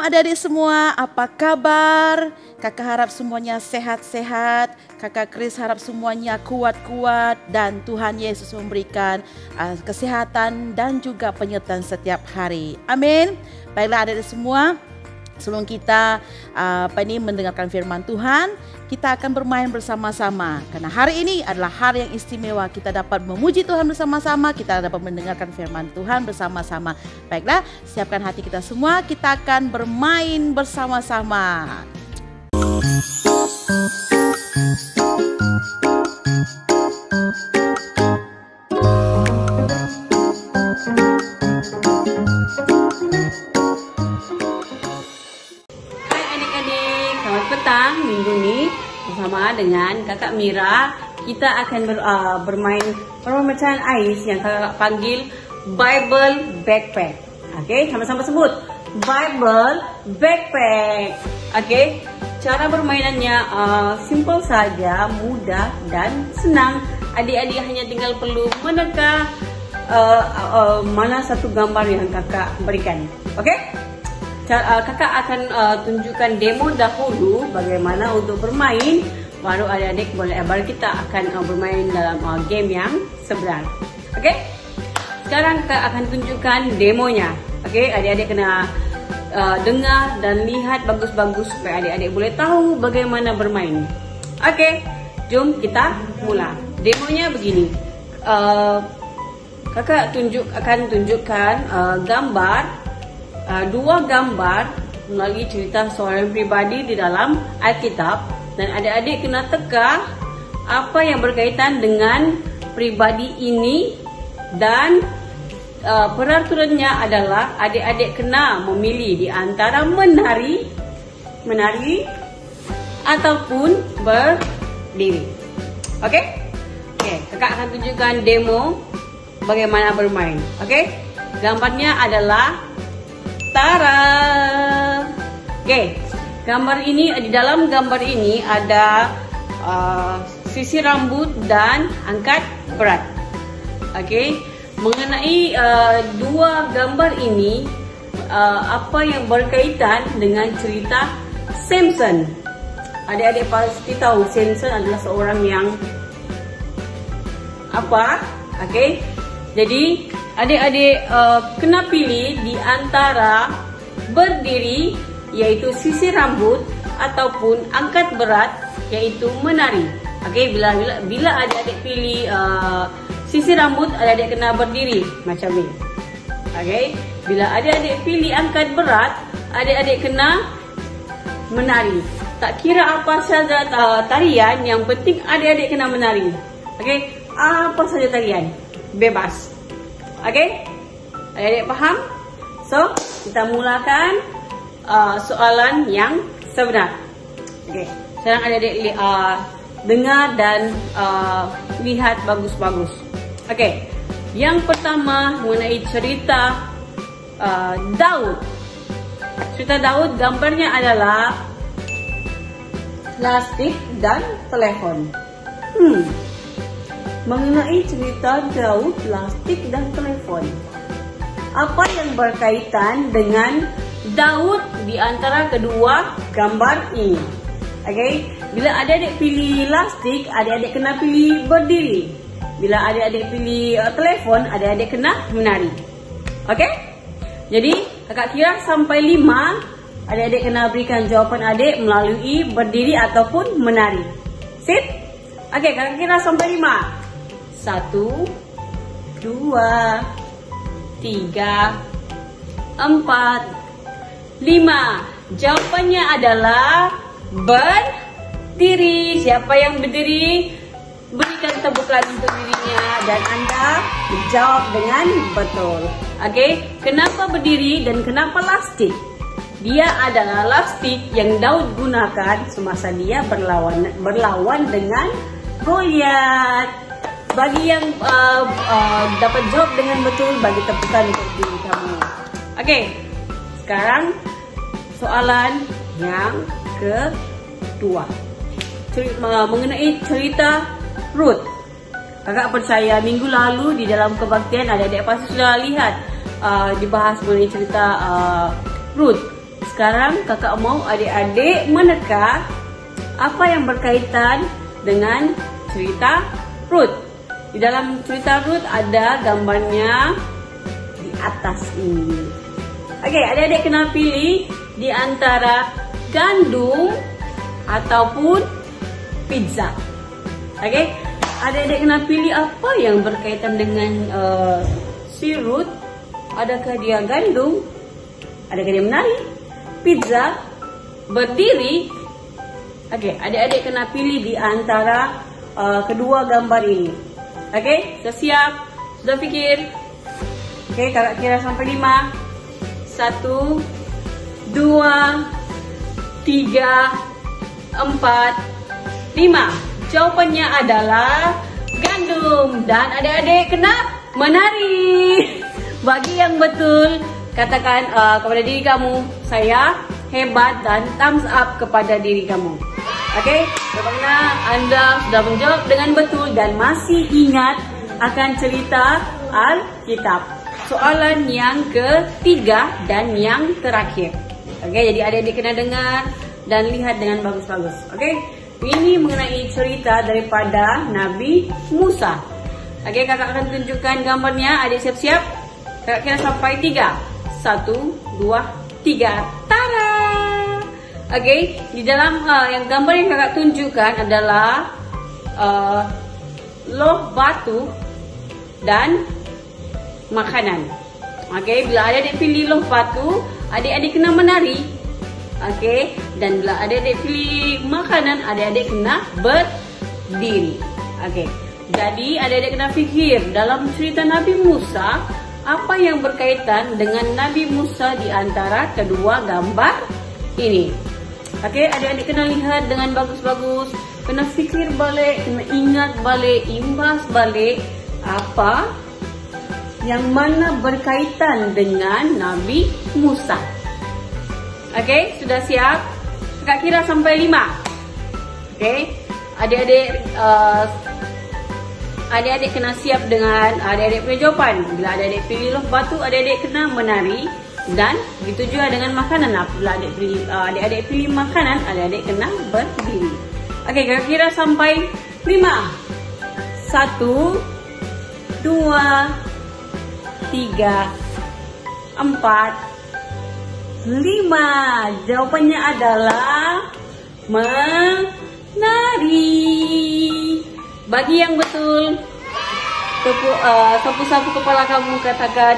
Adik-adik semua, apa kabar? Kakak harap semuanya sehat-sehat. Kakak Chris harap semuanya kuat-kuat dan Tuhan Yesus memberikan kesehatan dan juga penyertaan setiap hari. Amin. Baiklah adik-adik semua, sebelum kita mendengarkan firman Tuhan, kita akan bermain bersama-sama. Karena hari ini adalah hari yang istimewa, kita dapat memuji Tuhan bersama-sama, kita dapat mendengarkan firman Tuhan bersama-sama. Baiklah, siapkan hati kita semua, kita akan bermain bersama-sama. Minggu ini bersama dengan kakak Mira kita akan bermain permainan ais yang kakak panggil Bible Backpack. Oke, sama-sama sebut Bible Backpack. Oke, cara bermainannya simple saja, mudah dan senang. Adik-adik hanya tinggal perlu meneka mana satu gambar yang kakak berikan. Oke? Kakak akan tunjukkan demo dahulu bagaimana untuk bermain, baru adik-adik baru kita akan bermain dalam game yang sebenar. Oke? Sekarang kakak akan tunjukkan demonya. Oke, adik-adik kena dengar dan lihat bagus-bagus supaya adik-adik boleh tahu bagaimana bermain. Oke, jom kita mula. Demonya begini. Kakak akan tunjukkan gambar. Dua gambar melalui cerita seorang pribadi di dalam Alkitab, dan adik-adik kena teka apa yang berkaitan dengan pribadi ini, dan peraturannya adalah adik-adik kena memilih di antara menari ataupun berdiri. Oke? Oke, kakak akan tunjukkan demo bagaimana bermain. Oke? Gambarnya adalah Tara. Oke, gambar ini, di dalam gambar ini ada sisir rambut dan angkat berat. Oke, mengenai dua gambar ini, apa yang berkaitan dengan cerita Samson. Adik-adik pasti tahu Samson adalah seorang yang apa? Oke, jadi adik-adik kena pilih di antara berdiri yaitu sisir rambut ataupun angkat berat yaitu menari. Oke, bila adik-adik pilih sisir rambut, adik-adik kena berdiri macam ini. Oke, bila adik-adik pilih angkat berat, adik-adik kena menari. Tak kira apa saja tarian, yang penting adik-adik kena menari. Okey, apa saja tarian, bebas. Okey, adik-adik faham? So, kita mulakan soalan yang sebenar. Okey, sekarang adik-adik dengar dan lihat bagus-bagus. Okey, yang pertama mengenai cerita Daud. Cerita Daud, gambarnya adalah plastik dan telepon. Mengenai cerita Daud, plastik dan telepon, apa yang berkaitan dengan Daud di antara kedua gambar ini? Okay? Bila adik-adik pilih plastik, adik-adik kena pilih berdiri. Bila adik-adik pilih telepon, adik-adik kena menari. Okay? Jadi, kakak kira sampai 5. Adik-adik kena berikan jawapan adik melalui berdiri ataupun menari. Sip? Okey, kakak kira sampai 5. 1, 2, 3, 4, 5. Jawapannya adalah berdiri. Siapa yang berdiri? Berikan tepuk tangan untuk dirinya dan anda menjawab dengan betul. Okey, kenapa berdiri dan kenapa plastik? Dia adalah plastik yang Daud gunakan semasa dia berlawan dengan Goliat. Bagi yang dapat jawab dengan betul, bagi tepukan untuk diri kamu. Okey, sekarang soalan yang kedua, mengenai cerita Ruth. Kakak percaya minggu lalu di dalam kebaktian adik-adik pasti sudah lihat dibahas mengenai cerita Ruth. Sekarang kakak mau adik-adik meneka apa yang berkaitan dengan cerita Ruth. Di dalam cerita Ruth ada gambarnya di atas ini. Okey, adik-adik kena pilih di antara gandum ataupun pizza. Okey, adik-adik kena pilih apa yang berkaitan dengan si Ruth. Adakah dia gandum? Adakah dia menari? Pizza? Berdiri? Okey, adik-adik kena pilih di antara kedua gambar ini. Okey, sudah siap? Sudah fikir? Okey, kakak kira sampai 5. 1, 2, 3, 4, 5. Jawapannya adalah gandum. Dan adik-adik kena menari. Bagi yang betul, katakan kepada diri kamu, saya hebat, dan thumbs up kepada diri kamu. Okey, bagaimana anda sudah menjawab dengan betul dan masih ingat akan cerita Alkitab. Soalan yang ketiga dan yang terakhir. Okey, jadi adik-adik kena dengar dan lihat dengan bagus-bagus. Okey, ini mengenai cerita daripada Nabi Musa. Okey, kakak akan tunjukkan gambarnya. Adik siap-siap. Kakak kira sampai 3. 1, 2, 3. Tada! Okey, di dalam yang gambar yang kakak tunjukkan adalah loh batu dan makanan. Okey, bila adik-adik pilih loh batu, adik-adik kena menari. Okey, dan bila adik-adik pilih makanan, adik-adik kena berdiri. Okey, jadi adik-adik kena fikir dalam cerita Nabi Musa, apa yang berkaitan dengan Nabi Musa di antara kedua gambar ini. Okey, adik-adik kena lihat dengan bagus-bagus, kena fikir balik, kena ingat balik, imbas balik apa yang mana berkaitan dengan Nabi Musa. Okey, sudah siap? Kakak kira sampai 5. Okey, adik-adik kena siap dengan adik-adik punya jawapan. Bila adik-adik pilih loh batu, adik-adik kena menari. Dan begitu juga dengan makanan. Bila adik-adik pilih makanan, adik-adik kena berdiri. Okey, kakak kira sampai 5. 1, 2, 3, 4, 5. Jawapannya adalah menari. Bagi yang betul, sapu-sapu kepala kamu, katakan,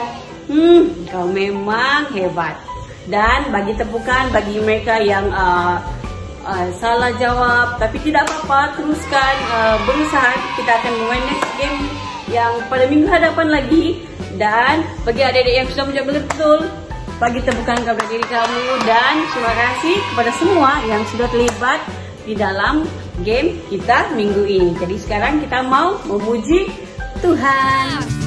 kau memang hebat. Dan bagi tepukan bagi mereka yang salah jawab, tapi tidak apa-apa, teruskan berusaha. Kita akan bermain next game yang pada minggu hadapan lagi. Dan bagi adik-adik yang sudah menjawab betul, bagi tepukan kepada diri kamu. Dan terima kasih kepada semua yang sudah terlibat di dalam game kita minggu ini. Jadi sekarang kita mau memuji Tuhan.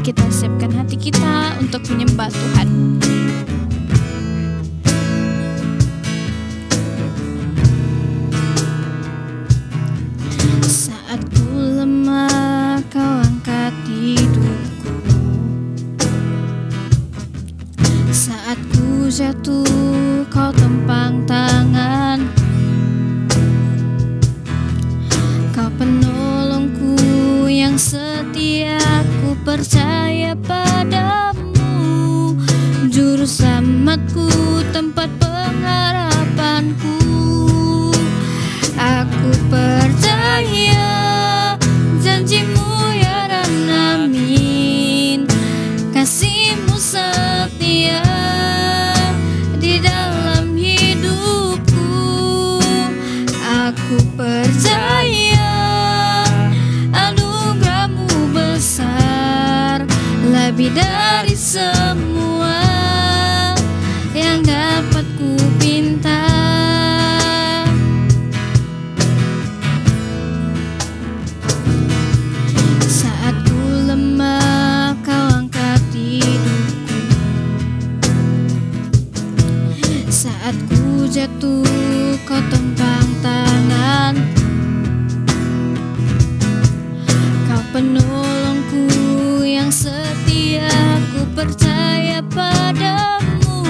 Kita siapkan hati kita untuk menyembah Tuhan. Saat ku lemah, kau angkat hidupku. Saat ku jatuh, kau tempang tangan. Kau penolongku yang setia, ku percaya padamu. Juru selamatku, tempat pengharapanku. Aku percaya janjimu ya dan amin. Kasihmu setia di dalam hidupku. Aku percaya anugerahmu besar, lebih dari semua yang dapat ku pinta. Saat ku lemah, kau angkat hidupku. Saat ku jatuh, kau tempang tangan. Kau penolongku yang setia, ku percaya padamu.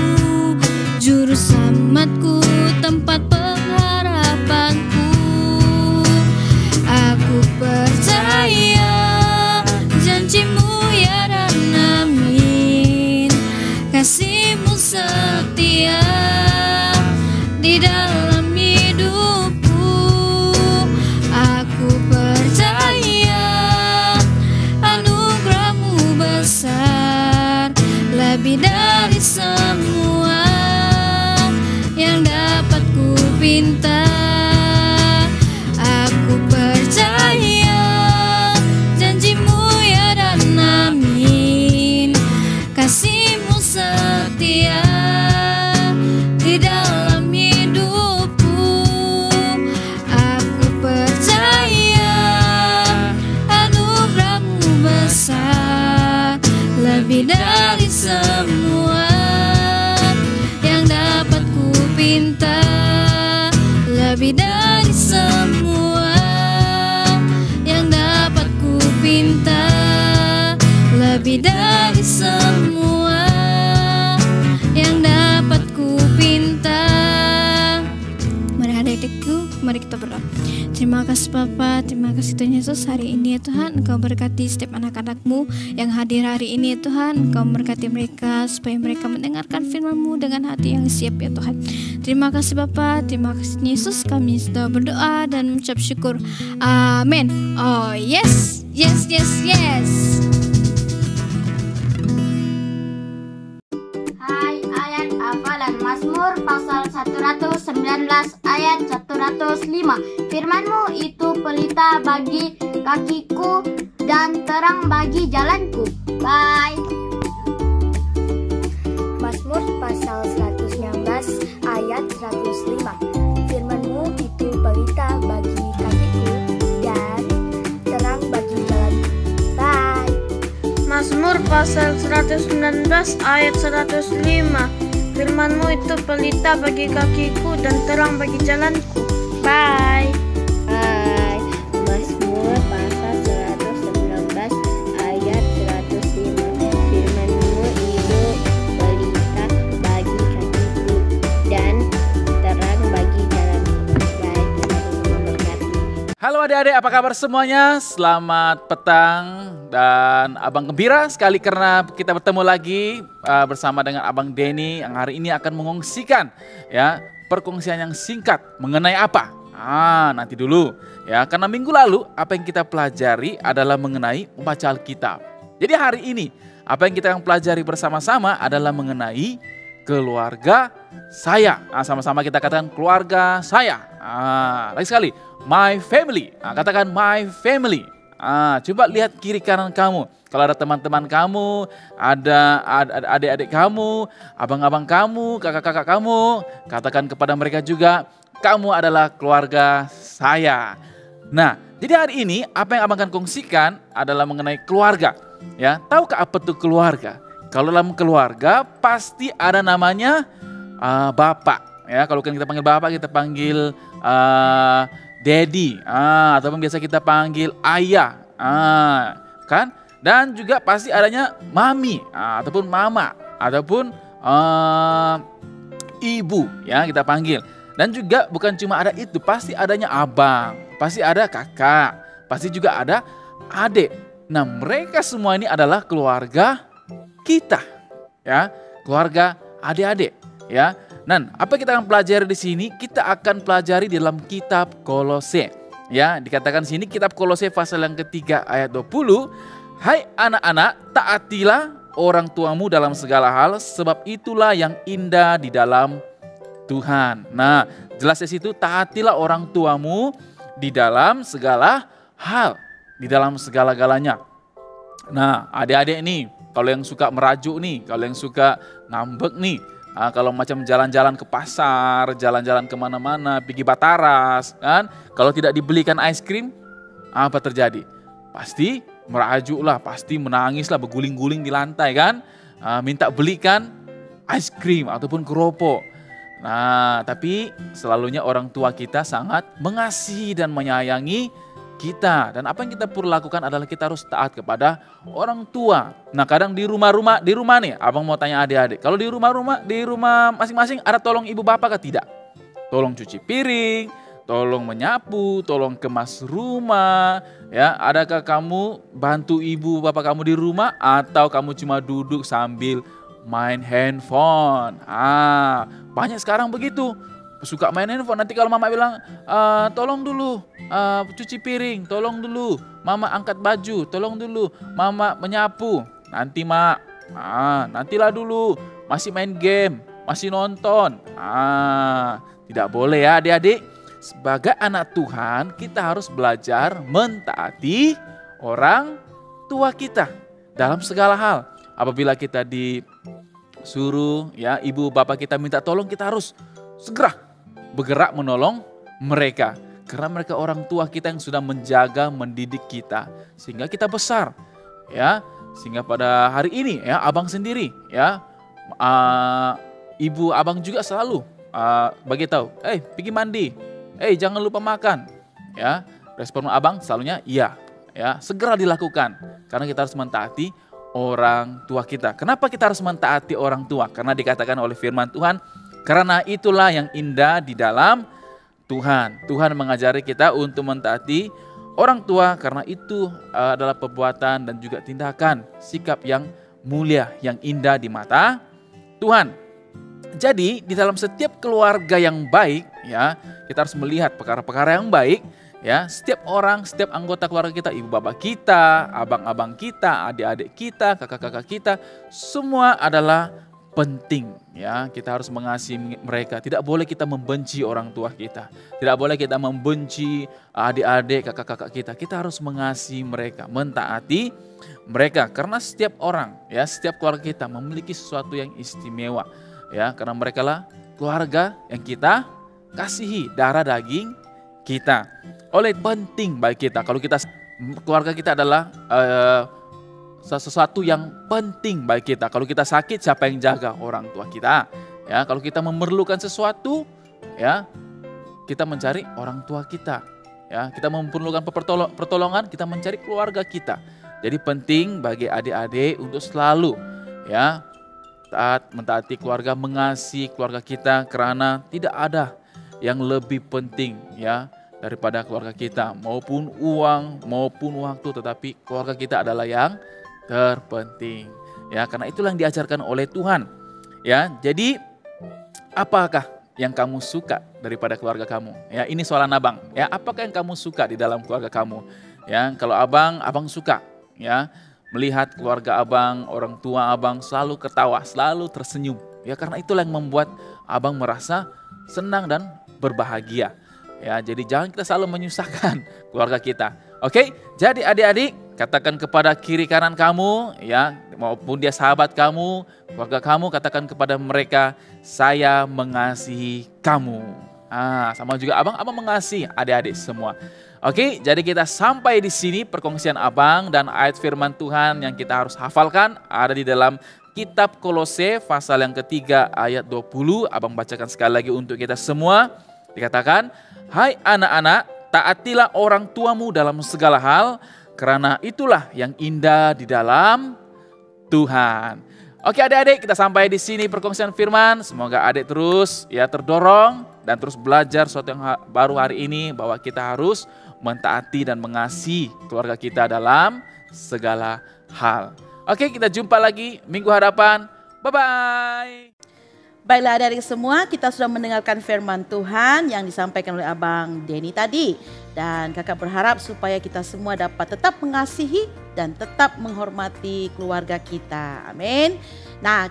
Juru selamatku, tempat pengharapanku. Aku percaya janjimu ya dan amin. Kasihmu setia di dalam hidupku. Aku percaya anugerahmu besar, lebih dari semua yang dapat ku pinta. Aku percaya janjimu ya dan amin. Kasihmu setia di dalam hidupku. Aku percaya anugerahmu besar, lebih dari semua yang dapat ku pinta. Lebih dari semua yang dapat ku pinta. Lebih dari semua yang dapat ku pinta. Mari adik-adikku. Mari kita berdoa. Terima kasih Bapa, terima kasih Tuhan Yesus. Hari ini ya Tuhan, Engkau berkati setiap anak-anak-Mu yang hadir hari ini ya Tuhan. Engkau berkati mereka supaya mereka mendengarkan firman-Mu dengan hati yang siap ya Tuhan. Terima kasih Bapa, terima kasih Yesus. Kami sudah berdoa dan mengucap syukur. Amin. Oh yes, yes, yes, yes. Hai, ayat hafalan Mazmur pasal 119 ayat 105. Firman-Mu itu pelita bagi kakiku dan terang bagi jalanku. Bye. Mazmur pasal 119 ayat 105. Firman-Mu itu pelita bagi kakiku dan terang bagi jalanku. Bye. Mazmur pasal 119 ayat 105. Firman-Mu itu pelita bagi kakiku dan terang bagi jalanku. Bye. Hai. Mazmur pasal 119 ayat 105. Firman-Mu itu pelita bagi kakiku dan terang bagi jalanku. Baik, Tuhan memberkati. Halo adik-adik, apa kabar semuanya? Selamat petang dan Abang gembira sekali karena kita bertemu lagi bersama dengan Abang Denny yang hari ini akan mengongsikan ya perkongsian yang singkat mengenai apa? Nanti dulu ya, karena minggu lalu apa yang kita pelajari adalah mengenai membaca Alkitab. Jadi hari ini apa yang kita akan pelajari bersama-sama adalah mengenai keluarga saya. Sama-sama kita katakan keluarga saya. Lagi sekali, my family. Katakan my family. Coba lihat kiri kanan kamu. Kalau ada teman-teman kamu, ada adik-adik kamu, abang-abang kamu, kakak-kakak kamu, katakan kepada mereka juga, kamu adalah keluarga saya. Nah, jadi hari ini apa yang abang akan kongsikan adalah mengenai keluarga. Ya, tahukah apa itu keluarga? Kalau dalam keluarga pasti ada namanya bapak. Ya, kalau kita panggil bapak, kita panggil daddy, ataupun biasa kita panggil ayah, kan? Dan juga pasti adanya mami, ataupun mama, ataupun ibu, ya kita panggil. Dan juga bukan cuma ada itu, pasti adanya abang, pasti ada kakak, pasti juga ada adik. Nah, mereka semua ini adalah keluarga kita, ya, keluarga adik-adik, ya. Dan apa kita akan pelajari di sini? Kita akan pelajari dalam kitab Kolose. Ya, dikatakan di sini kitab Kolose pasal yang ketiga ayat 20. Hai anak-anak, taatilah orang tuamu dalam segala hal, sebab itulah yang indah di dalam Tuhan. Nah, jelas di situ taatilah orang tuamu di dalam segala hal, di dalam segala-galanya. Nah, adik-adik nih, kalau yang suka merajuk nih, kalau yang suka ngambek nih, kalau macam jalan-jalan ke pasar, jalan-jalan kemana-mana, pergi Bataras, kan? Kalau tidak dibelikan es krim, apa terjadi? Pasti merajuk lah, pasti menangis lah, berguling-guling di lantai kan? Minta belikan es krim ataupun keropok. Nah, tapi selalunya orang tua kita sangat mengasihi dan menyayangi kita. Dan apa yang kita perlu lakukan adalah kita harus taat kepada orang tua. Nah, kadang di rumah nih, abang mau tanya adik-adik. Kalau di rumah masing-masing ada tolong ibu bapak kah? Tidak. Tolong cuci piring, tolong menyapu, tolong kemas rumah. Ya, adakah kamu bantu ibu bapak kamu di rumah atau kamu cuma duduk sambil main handphone? Banyak sekarang begitu. Suka main handphone, nanti kalau mama bilang tolong dulu cuci piring, tolong dulu mama angkat baju, tolong dulu mama menyapu, nanti mak, nantilah dulu, masih main game, masih nonton. Tidak boleh ya adik-adik. Sebagai anak Tuhan kita harus belajar mentaati orang tua kita dalam segala hal. Apabila kita disuruh ya ibu bapak kita minta tolong, kita harus segera bergerak menolong mereka. Karena mereka orang tua kita yang sudah menjaga, mendidik kita sehingga kita besar. Ya, sehingga pada hari ini ya abang sendiri ya ibu abang juga selalu bagi tahu, pergi mandi, jangan lupa makan. Ya, respon abang selalunya iya, ya, segera dilakukan karena kita harus mentaati orang tua kita. Kenapa kita harus mentaati orang tua? Karena dikatakan oleh firman Tuhan, karena itulah yang indah di dalam Tuhan. Tuhan mengajari kita untuk mentaati orang tua karena itu adalah perbuatan dan juga tindakan sikap yang mulia, yang indah di mata Tuhan. Jadi di dalam setiap keluarga yang baik ya, kita harus melihat perkara-perkara yang baik ya. Setiap orang, setiap anggota keluarga kita, ibu bapak kita, abang-abang kita, adik-adik kita, kakak-kakak kita, semua adalah penting ya. Kita harus mengasihi mereka. Tidak boleh kita membenci orang tua kita. Tidak boleh kita membenci adik-adik, kakak-kakak kita. Kita harus mengasihi mereka, mentaati mereka karena setiap orang ya, setiap keluarga kita memiliki sesuatu yang istimewa ya, karena mereka lah keluarga yang kita kasihi, darah daging kita. Oleh penting bagi kita kalau kita keluarga kita adalah sesuatu yang penting bagi kita. Kalau kita sakit, siapa yang jaga? Orang tua kita. Ya, kalau kita memerlukan sesuatu, ya, kita mencari orang tua kita. Ya, kita memerlukan pertolongan, kita mencari keluarga kita. Jadi penting bagi adik-adik untuk selalu, ya, mentaati keluarga, mengasihi keluarga kita karena tidak ada yang lebih penting, ya, daripada keluarga kita, maupun uang, maupun waktu, tetapi keluarga kita adalah yang terpenting ya, karena itulah yang diajarkan oleh Tuhan ya. Jadi apakah yang kamu suka daripada keluarga kamu ya? Ini soalan abang ya, apakah yang kamu suka di dalam keluarga kamu ya? Kalau abang suka ya melihat keluarga abang, orang tua abang selalu ketawa, selalu tersenyum ya, karena itulah yang membuat abang merasa senang dan berbahagia ya. Jadi jangan kita selalu menyusahkan keluarga kita. Oke, jadi adik-adik katakan kepada kiri kanan kamu ya, maupun dia sahabat kamu, keluarga kamu, katakan kepada mereka, saya mengasihi kamu. Sama juga abang mengasihi adik-adik semua. Oke, jadi kita sampai di sini perkongsian abang dan ayat firman Tuhan yang kita harus hafalkan ada di dalam kitab Kolose pasal yang ketiga ayat 20. Abang bacakan sekali lagi untuk kita semua. Dikatakan, hai anak-anak, taatilah orang tuamu dalam segala hal, karena itulah yang indah di dalam Tuhan. Oke adik-adik, kita sampai di sini perkongsian firman. Semoga adik terus ya terdorong dan terus belajar sesuatu yang baru hari ini, bahwa kita harus mentaati dan mengasihi keluarga kita dalam segala hal. Oke, kita jumpa lagi minggu hadapan. Bye-bye. Baiklah adik-adik semua, kita sudah mendengarkan firman Tuhan yang disampaikan oleh Abang Denny tadi. Dan kakak berharap supaya kita semua dapat tetap mengasihi dan tetap menghormati keluarga kita. Amin. Nah,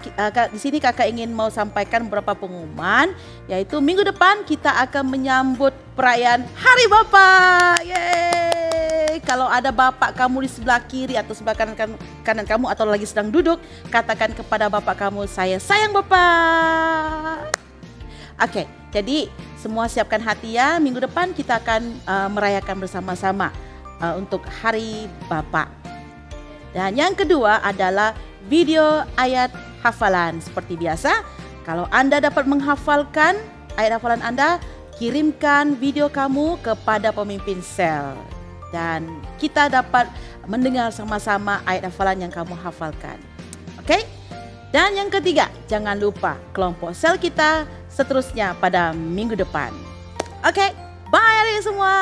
di sini kakak ingin mau sampaikan beberapa pengumuman, yaitu minggu depan kita akan menyambut perayaan Hari Bapa. Yeay! Kalau ada bapak kamu di sebelah kiri atau sebelah kanan kamu atau lagi sedang duduk, katakan kepada bapak kamu, saya sayang bapak. Oke, jadi semua siapkan hati ya, minggu depan kita akan merayakan bersama-sama untuk Hari Bapa. Dan yang kedua adalah video ayat hafalan. Seperti biasa, kalau Anda dapat menghafalkan ayat hafalan Anda, kirimkan video kamu kepada pemimpin sel. Dan kita dapat mendengar sama-sama ayat hafalan yang kamu hafalkan. Oke? Dan yang ketiga, jangan lupa kelompok sel kita seterusnya pada minggu depan. Oke, bye adik semua.